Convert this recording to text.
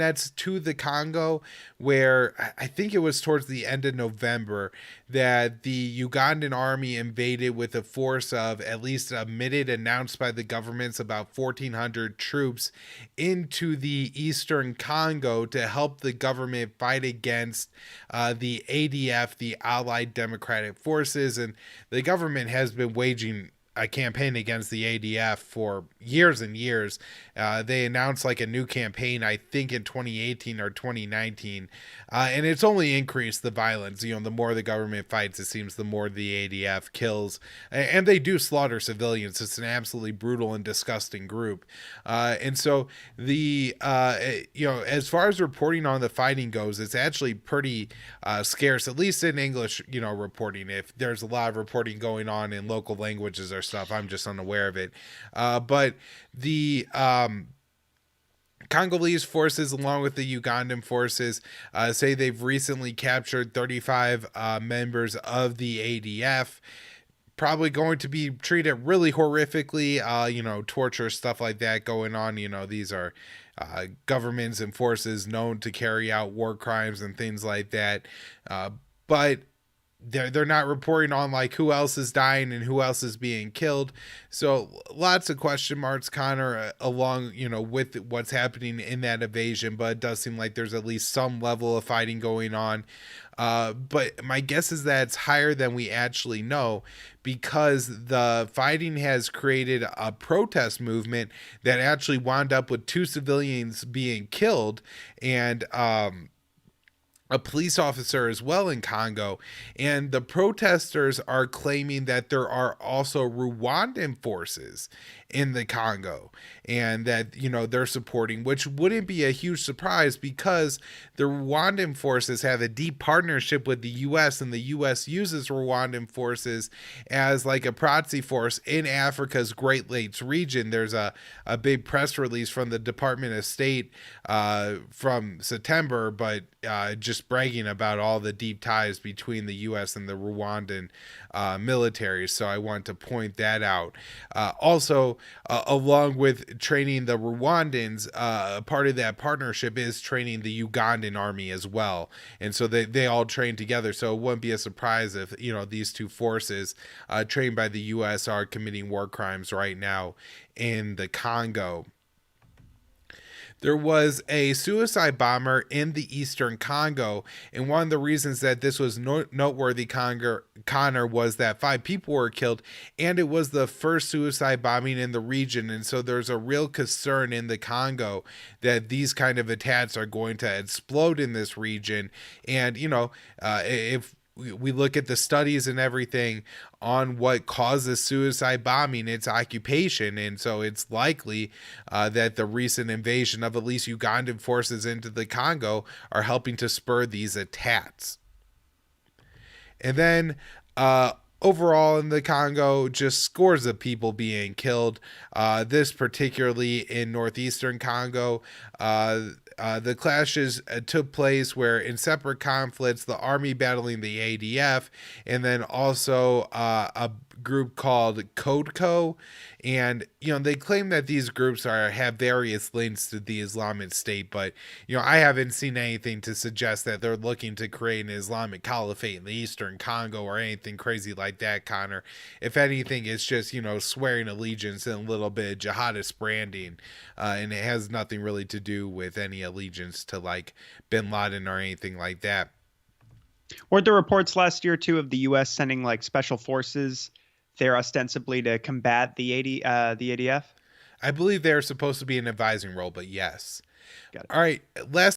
nets to the Congo, where I think it was towards the end of November that the Ugandan army invaded with a force of, at least admitted, announced by the governments, about 1,400 troops into the eastern Congo to help the government fight against the ADF, the Allied Democratic Forces. And the government has been waging a campaign against the ADF for years and years. They announced like a new campaign, I think in 2018 or 2019, and it's only increased the violence. You know, the more the government fights, it seems the more the ADF kills, and they do slaughter civilians. It's an absolutely brutal and disgusting group, and so the as far as reporting on the fighting goes, it's actually pretty scarce, at least in English. Reporting. If there's a lot of reporting going on in local languages or stuff, I'm just unaware of it. But the Congolese forces, along with the Ugandan forces, say they've recently captured 35 members of the ADF. Probably going to be treated really horrifically, torture, stuff like that going on. These are governments and forces known to carry out war crimes and things like that. But they're not reporting on like who else is dying and who else is being killed. So lots of question marks, Connor, along with what's happening in that invasion. But it does seem like there's at least some level of fighting going on. But my guess is that it's higher than we actually know, because the fighting has created a protest movement that actually wound up with 2 civilians being killed, and a police officer as well in Congo. And the protesters are claiming that there are also Rwandan forces in the Congo, and that they're supporting, which wouldn't be a huge surprise, because the Rwandan forces have a deep partnership with the US, and the US uses Rwandan forces as like a proxy force in Africa's Great Lakes region. There's a big press release from the Department of State from September, but just bragging about all the deep ties between the US and the Rwandan military. So I want to point that out. Also, along with training the Rwandans, part of that partnership is training the Ugandan army as well. And so they all train together. So it wouldn't be a surprise if, these two forces trained by the US are committing war crimes right now in the Congo. There was a suicide bomber in the eastern Congo, and one of the reasons that this was noteworthy, Connor, was that 5 people were killed, and it was the first suicide bombing in the region. And so there's a real concern in the Congo that these kind of attacks are going to explode in this region. And if we look at the studies and everything on what causes suicide bombing, it's occupation. And so it's likely that the recent invasion of at least Ugandan forces into the Congo are helping to spur these attacks. And then overall in the Congo, just scores of people being killed. This particularly in northeastern Congo. The clashes took place where, in separate conflicts, the army battling the ADF, and then also a group called CODECO. And they claim that these groups have various links to the Islamic State, but I haven't seen anything to suggest that they're looking to create an Islamic caliphate in the eastern Congo or anything crazy like that, Connor. If anything, it's just swearing allegiance and a little bit of jihadist branding, and it has nothing really to do with any allegiance to like bin Laden or anything like that. Weren't there reports last year too of the U.S. sending like special forces there ostensibly to combat the ADF? I believe they're supposed to be an advising role, but yes. Got it. All right, last